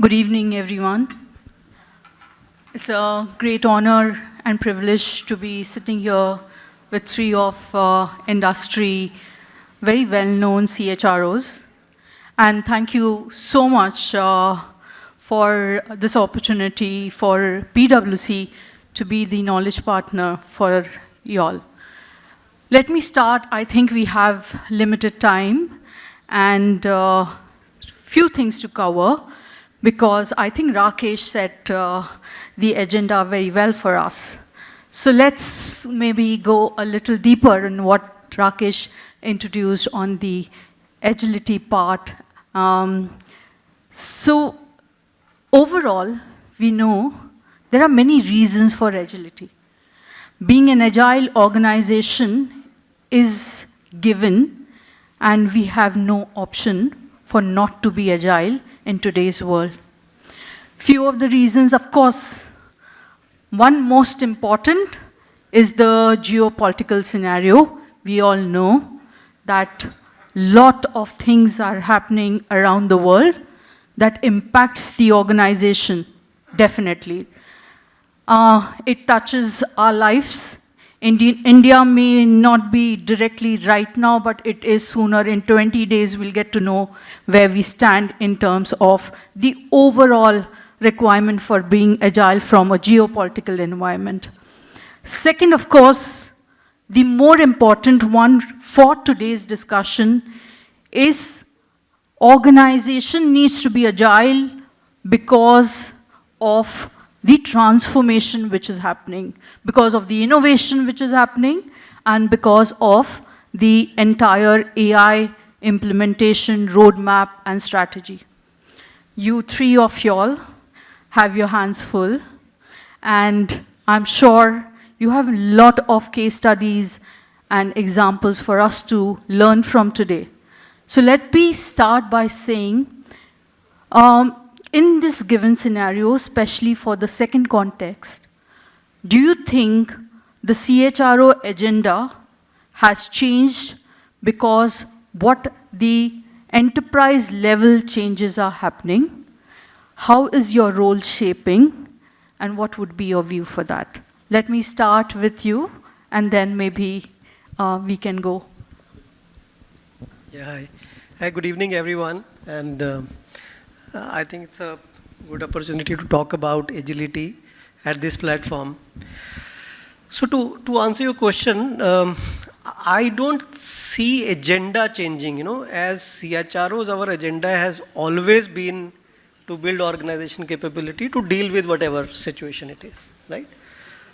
Good evening, everyone. It's a great honor and privilege to be sitting here with three of industry very well-known CHROs. And thank you so much for this opportunity for PwC to be the knowledge partner for you all. Let me start. I think we have limited time and few things to cover, because I think Rakesh set the agenda very well for us. So let's maybe go a little deeper in what Rakesh introduced on the agility part. So overall, we know there are many reasons for agility. Being an agile organization is given, and we have no option for not to be agile in today's world. Few of the reasons, of course, one most important is the geopolitical scenario. We all know that lot of things are happening around the world that impacts the organization, definitely. It touches our lives. India may not be directly right now, but it is sooner. In 20 days, we'll get to know where we stand in terms of the overall requirement for being agile from a geopolitical environment. Second, of course, the more important one for today's discussion is organization needs to be agile because of the transformation which is happening, because of the innovation which is happening, and because of the entire AI implementation roadmap and strategy. You three of y'all have your hands full, and I'm sure you have a lot of case studies and examples for us to learn from today. So let me start by saying, in this given scenario, especially for the second context, do you think the CHRO agenda has changed because what the enterprise level changes are happening? How is your role shaping? And what would be your view for that? Let me start with you, and then maybe we can go. Yeah, hi, good evening, everyone. And I think it's a good opportunity to talk about agility at this platform. So to answer your question, I don't see agenda changing. You know, as CHROs, our agenda has always been to build organization capability to deal with whatever situation it is, right?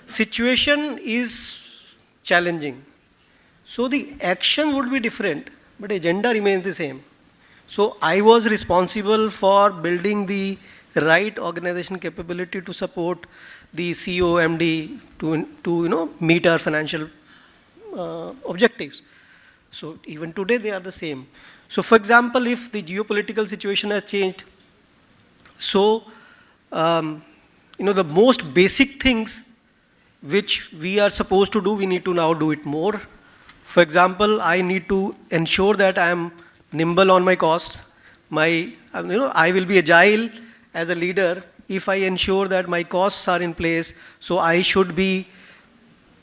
Situation is challenging. So the action would be different, but agenda remains the same. So I was responsible for building the right organization capability to support the CEO, MD to meet our financial objectives. So even today they are the same. So for example, if the geopolitical situation has changed, so the most basic things which we are supposed to do, we need to now do it more. For example, I need to ensure that I am nimble on my costs. I will be agile as a leader if I ensure that my costs are in place. So I should be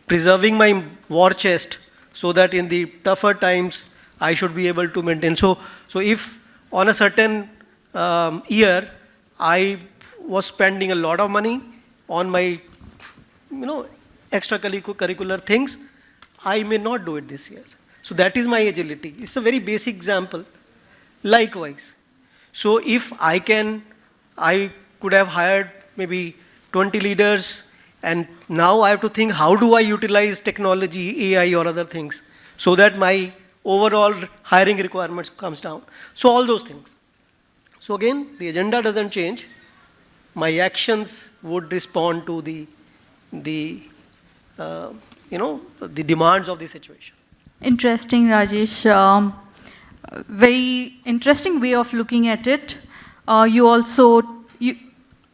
preserving my war chest so that in the tougher times I should be able to maintain. So if on a certain year I was spending a lot of money on my extracurricular things, I may not do it this year. So that is my agility. It's a very basic example. Likewise, so if I could have hired maybe 20 leaders, and now I have to think, how do I utilize technology, AI or other things, so that my overall hiring requirements comes down. So all those things. So again, the agenda doesn't change. My actions would respond to the demands of the situation. Interesting, Rajesh. Very interesting way of looking at it. I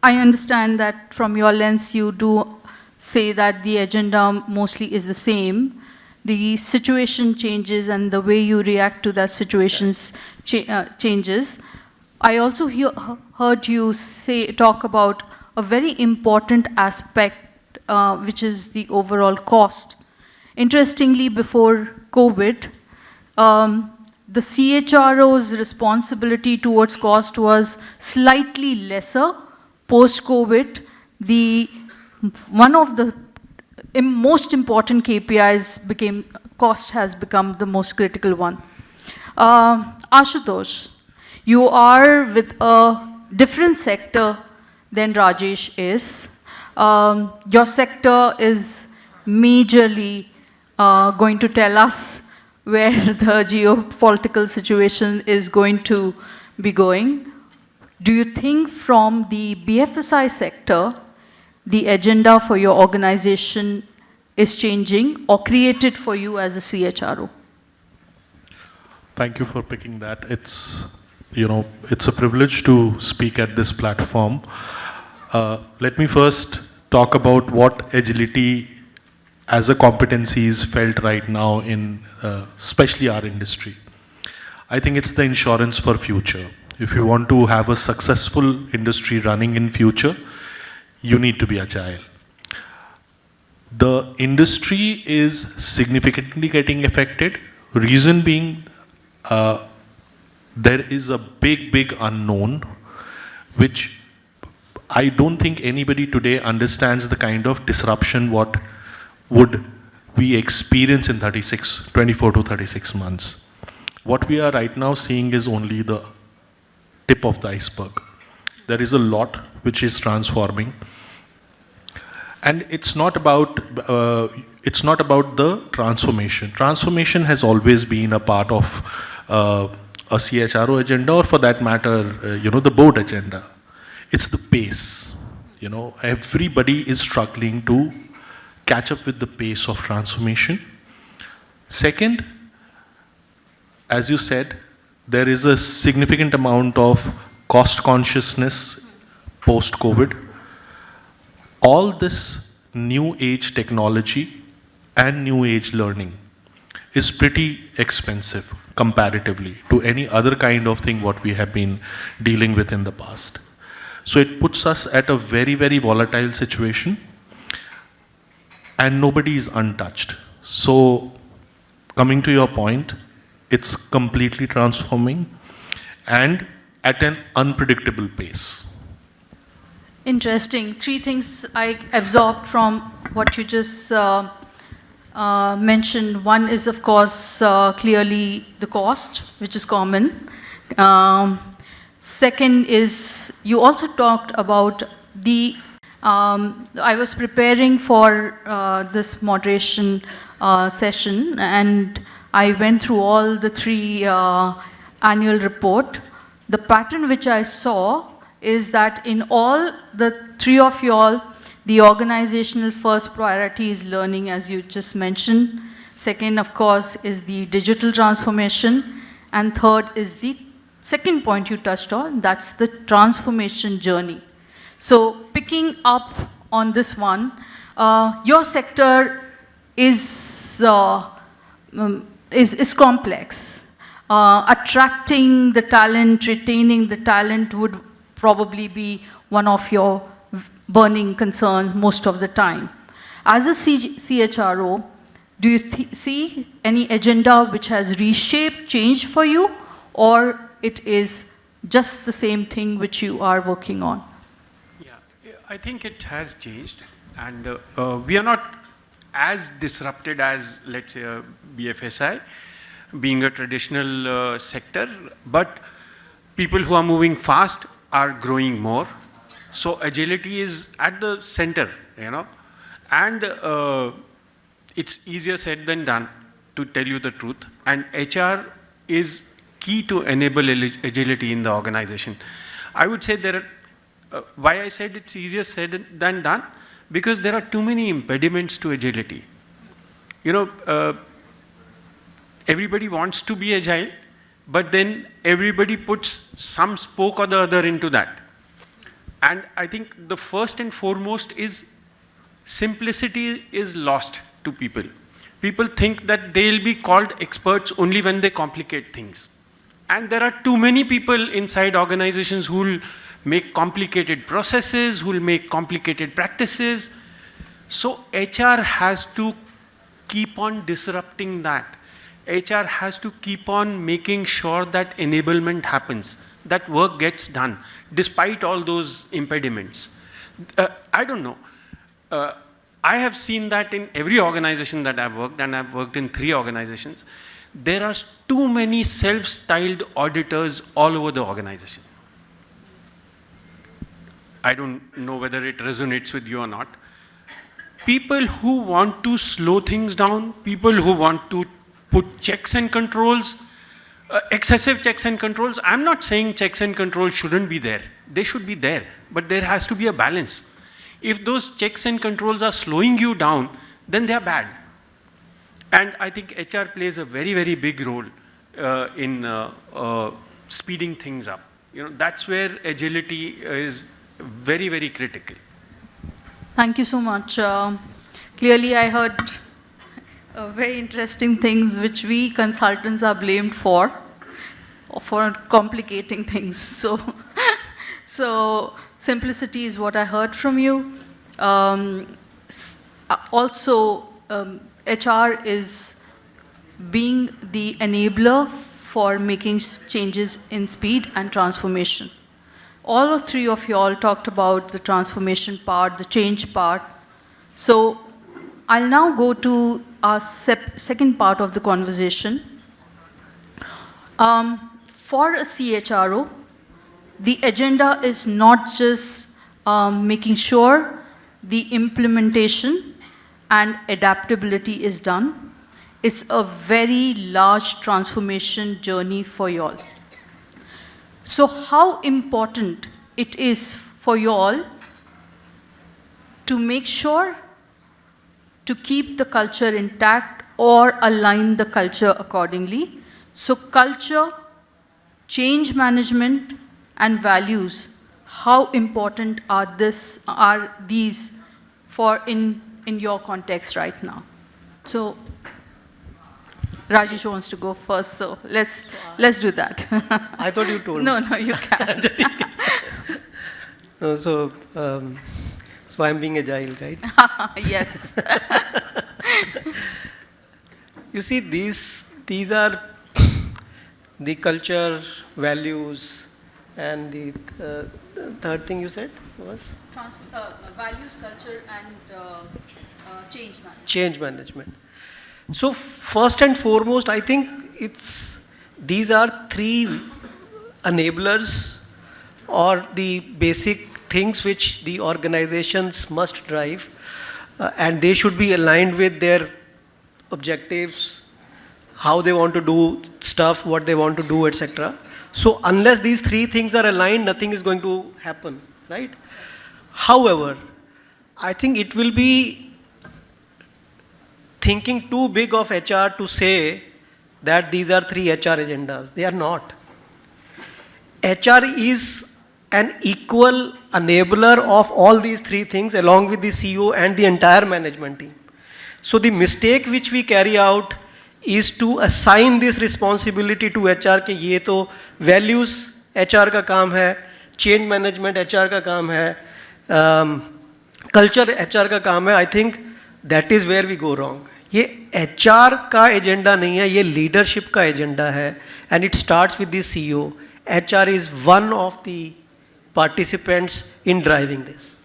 understand that from your lens, you do say that the agenda mostly is the same. The situation changes, and the way you react to that situation changes. I also heard you talk about a very important aspect, which is the overall cost. Interestingly, before COVID, the CHRO's responsibility towards cost was slightly lesser. Post-COVID, one of the most important KPIs cost has become the most critical one. Ashutosh, you are with a different sector than Rajesh is. Your sector is majorly going to tell us where the geopolitical situation is going to be going. Do you think from the BFSI sector, the agenda for your organization is changing or created for you as a CHRO? Thank you for picking that. It's a privilege to speak at this platform. Let me first talk about what agility as a competency is felt right now in especially our industry. I think it's the insurance for future. If you want to have a successful industry running in future, you need to be agile. The industry is significantly getting affected. Reason being, there is a big unknown, which I don't think anybody today understands the kind of disruption what would we experience in 24 to 36 months. What we are right now seeing is only the tip of the iceberg. There is a lot which is transforming. And it's not about the transformation. Transformation has always been a part of a CHRO agenda, or for that matter, the board agenda. It's the pace. Everybody is struggling to catch up with the pace of transformation. Second, as you said, there is a significant amount of cost consciousness post-COVID. All this new age technology and new age learning is pretty expensive comparatively to any other kind of thing what we have been dealing with in the past. So it puts us at a very volatile situation, and nobody is untouched. So coming to your point, it's completely transforming and at an unpredictable pace. Interesting. 3 things I absorbed from what you just mentioned. One is, of course, clearly the cost, which is common. Second is, you also talked about I was preparing for this moderation session, and I went through all the 3 annual report. The pattern which I saw is that in all the 3 of you all, the organizational first priority is learning, as you just mentioned. Second, of course, is the digital transformation. And third is the second point you touched on, that's the transformation journey. So picking up on this one, your sector is complex. Attracting the talent, retaining the talent would probably be one of your burning concerns most of the time. As a CHRO, do you see any agenda which has reshaped, changed for you, or it is just the same thing which you are working on? Yeah, I think it has changed, and we are not as disrupted as, let's say, a BFSI, being a traditional sector, but people who are moving fast are growing more. So agility is at the center, and it's easier said than done, to tell you the truth. And HR is key to enable agility in the organization. I would say why I said it's easier said than done, because there are too many impediments to agility. Everybody wants to be agile, but then everybody puts some spoke or the other into that. And I think the first and foremost is simplicity is lost to people. People think that they'll be called experts only when they complicate things. And there are too many people inside organizations who will make complicated processes, who will make complicated practices. So HR has to keep on disrupting that. HR has to keep on making sure that enablement happens, that work gets done, despite all those impediments. I don't know. I have seen that in every organization that I've worked, and I've worked in 3 organizations. There are too many self-styled auditors all over the organization. I don't know whether it resonates with you or not. People who want to slow things down, people who want to put checks and controls, excessive checks and controls. I'm not saying checks and controls shouldn't be there. They should be there, but there has to be a balance. If those checks and controls are slowing you down, then they are bad. And I think HR plays a very, very big role in speeding things up. That's where agility is very, very critical. Thank you so much. Clearly, I heard very interesting things which we consultants are blamed for complicating things. So simplicity is what I heard from you. Also, HR is being the enabler for making changes in speed and transformation. All 3 of you all talked about the transformation part, the change part. So I'll now go to our second part of the conversation. For a CHRO, the agenda is not just making sure the implementation and adaptability is done. It's a very large transformation journey for you all. So how important it is for you all to make sure to keep the culture intact or align the culture accordingly. So culture, change management, and values, how important are these for in your context right now? So Rajesh wants to go first, so let's do that. I thought you told me. No, you can't. No, so I'm being agile, right? Yes. You see, these are the culture, values, and the third thing you said was? Values, culture, and change management. Change management. So first and foremost, I think these are 3 enablers or the basic things which the organizations must drive, and they should be aligned with their objectives, how they want to do stuff, what they want to do, etc. So unless these 3 things are aligned, nothing is going to happen, right? However, I think it will be thinking too big of HR to say that these are 3 HR agendas. They are not. HR is an equal enabler of all these 3 things along with the CEO and the entire management team. So the mistake which we carry out is to assign this responsibility to HR कि ये तो values HR का काम है, change management HR का काम है, culture HR का काम है. I think that is where we go wrong. ये HR का एजेंडा नहीं है, ये leadership का एजेंडा है, and it starts with the CEO. HR is one of the participants in driving this.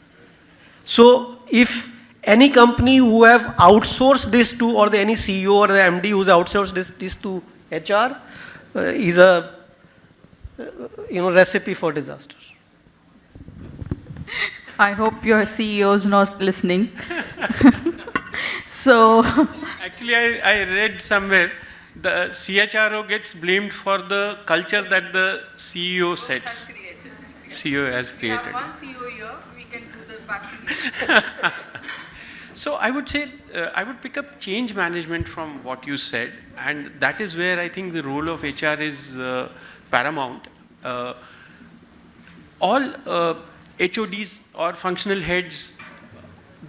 So if any company who have outsourced this to, or any CEO or the MD who's outsourced this to HR is a recipe for disaster. I hope your CEO is not listening. So actually, I read somewhere the CHRO gets blamed for the culture that the CEO sets. CEO has created. We have one CEO here, we can do the vaccine. So I would say, I would pick up change management from what you said, and that is where I think the role of HR is paramount. All HODs or functional heads,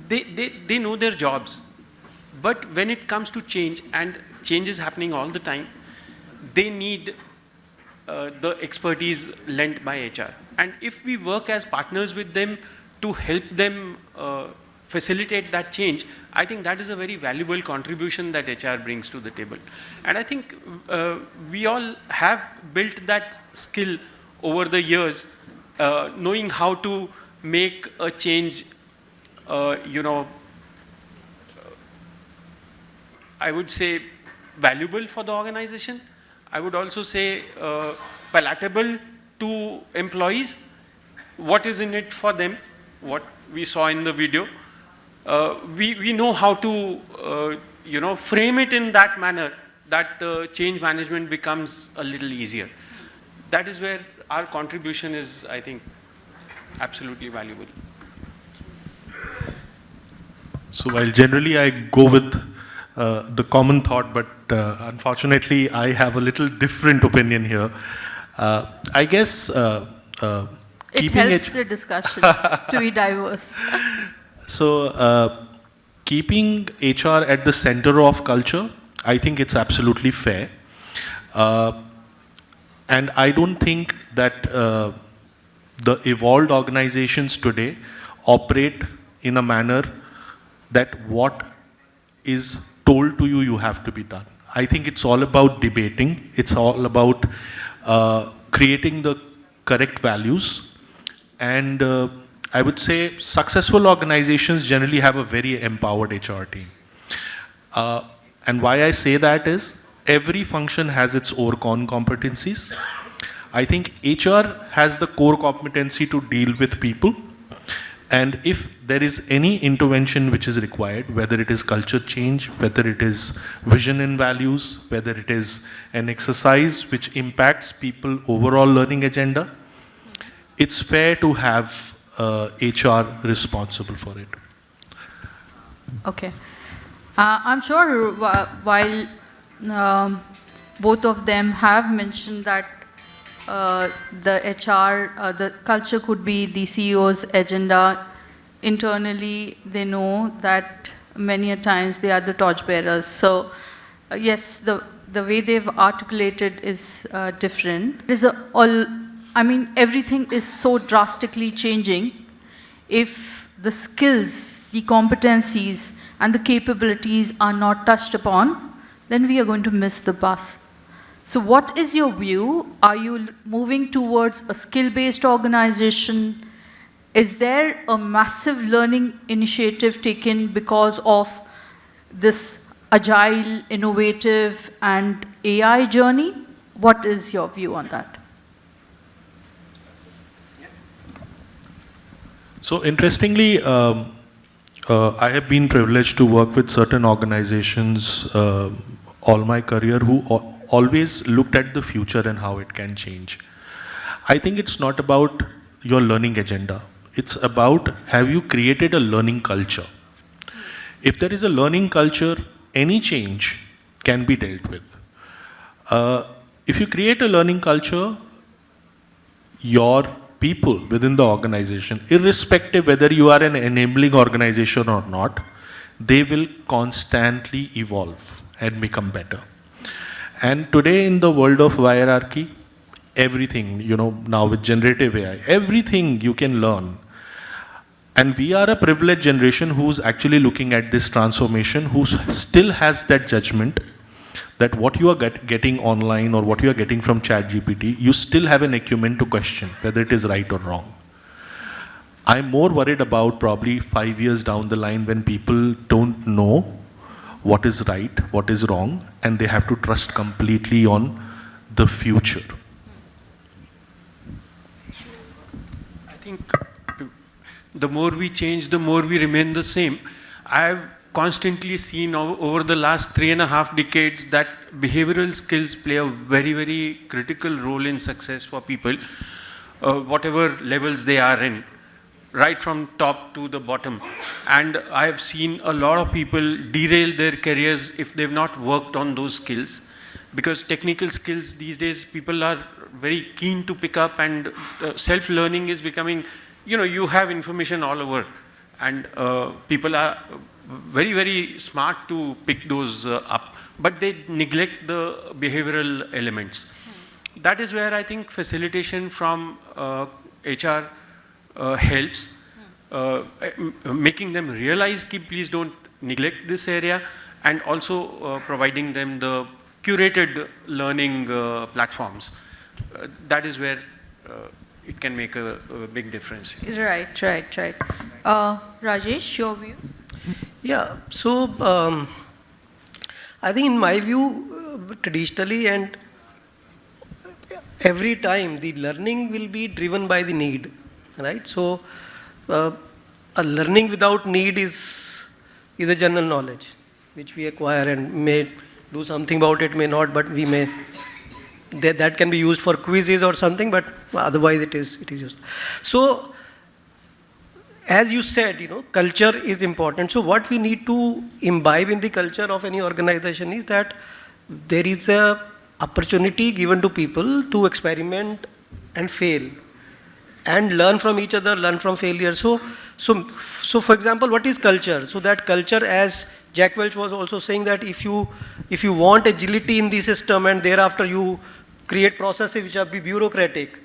they know their jobs. But when it comes to change, and change is happening all the time, they need the expertise lent by HR. And if we work as partners with them to help them facilitate that change, I think that is a very valuable contribution that HR brings to the table. And I think we all have built that skill over the years, knowing how to make a change, I would say valuable for the organization. I would also say palatable to employees. What is in it for them? What we saw in the video. We know how to, frame it in that manner that change management becomes a little easier. That is where our contribution is, I think, absolutely valuable. So while generally I go with the common thought, but unfortunately I have a little different opinion here. I guess it helps the discussion to be diverse. So keeping HR at the center of culture, I think it's absolutely fair. And I don't think that the evolved organizations today operate in a manner that what is told to you, you have to be done. I think it's all about debating. It's all about creating the correct values. And I would say successful organizations generally have a very empowered HR team. And why I say that is, every function has its own competencies. I think HR has the core competency to deal with people. And if there is any intervention which is required, whether it is culture change, whether it is vision and values, whether it is an exercise which impacts people overall learning agenda, it's fair to have HR responsible for it. Okay. I'm sure while both of them have mentioned that the HR, the culture could be the CEO's agenda. Internally, they know that many a times they are the torchbearers. So, yes, the way they've articulated is different. Everything is so drastically changing. If the skills, the competencies, and the capabilities are not touched upon, then we are going to miss the bus. So what is your view? Are you moving towards a skill-based organization? Is there a massive learning initiative taken because of this agile, innovative, and AI journey? What is your view on that? So interestingly, I have been privileged to work with certain organizations all my career who always looked at the future and how it can change. I think it's not about your learning agenda. It's about, have you created a learning culture? If there is a learning culture, any change can be dealt with. If you create a learning culture, your people within the organization, irrespective whether you are an enabling organization or not, they will constantly evolve and become better. And today in the world of hierarchy, everything, now with generative AI, everything you can learn. And we are a privileged generation who's actually looking at this transformation, who still has that judgment that what you are getting online or what you are getting from ChatGPT, you still have an acumen to question whether it is right or wrong. I'm more worried about probably 5 years down the line when people don't know what is right, what is wrong, and they have to trust completely on the future. I think the more we change, the more we remain the same. I've constantly seen over the last 3.5 decades that behavioral skills play a very, very critical role in success for people, whatever levels they are in, right from top to the bottom. And I've seen a lot of people derail their careers if they've not worked on those skills, because technical skills these days people are very keen to pick up, and self-learning is becoming, you have information all over, and people are very, very smart to pick those up, but they neglect the behavioral elements. that is where I think facilitation from HR helps, making them realize that please don't neglect this area, and also providing them the curated learning platforms. That is where it can make a big difference. Right. Rajesh, your views? Yeah, so I think in my view, traditionally and every time the learning will be driven by the need, right? So a learning without need is a general knowledge which we acquire and may do something about it, may not, but we may, that can be used for quizzes or something, but otherwise it is used. So as you said, culture is important. So what we need to imbibe in the culture of any organization is that there is a opportunity given to people to experiment and fail and learn from each other, learn from failure. So for example, what is culture? So that culture, as Jack Welch was also saying, that if you want agility in the system and thereafter you create processes which are bureaucratic,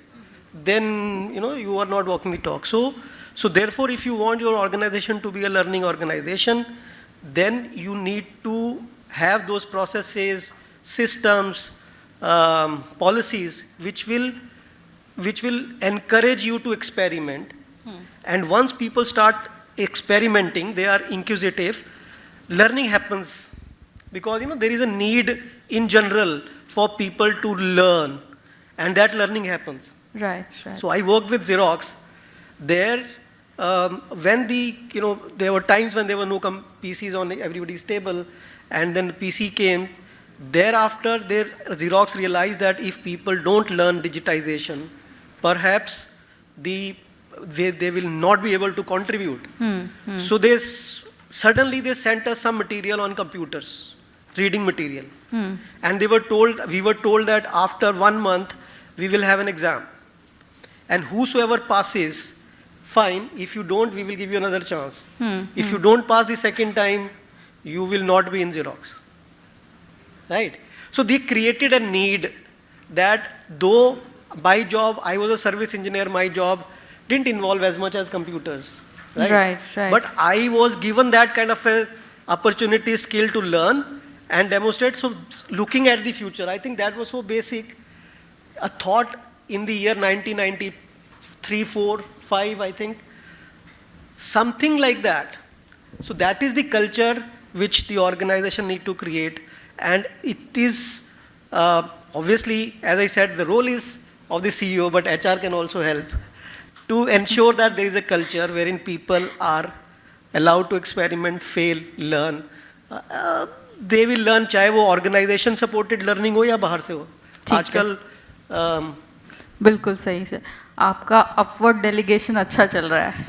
then you are not walking the talk. So therefore, if you want your organization to be a learning organization, then you need to have those processes, systems, policies which will encourage you to experiment. And once people start experimenting, they are inquisitive, learning happens, because there is a need in general for people to learn, and that learning happens. Right. So I worked with Xerox. There, when there were times when there were no PCs on everybody's table, and then the PC came. Thereafter, Xerox realized that if people don't learn digitization, perhaps they will not be able to contribute. So suddenly they sent us some material on computers, reading material. And we were told that after 1 month, we will have an exam. And whosoever passes, fine. If you don't, we will give you another chance. If you don't pass the second time, you will not be in Xerox. Right? So they created a need that though my job, I was a service engineer, my job didn't involve as much as computers. Right? But I was given that kind of a opportunity, skill to learn and demonstrate. So looking at the future, I think that was so basic. A thought in the year 1993, 4, 5, I think. Something like that. So that is the culture which the organization need to create. And it is, obviously, as I said, the role is of the CEO, but HR can also help to ensure that there is a culture wherein people are allowed to experiment, fail, learn. They will learn, चाहे वो organization supported learning हो या बाहर से हो. आजकल बिल्कुल सही से आपका अपवर्ड डेलीगेशन अच्छा चल रहा है.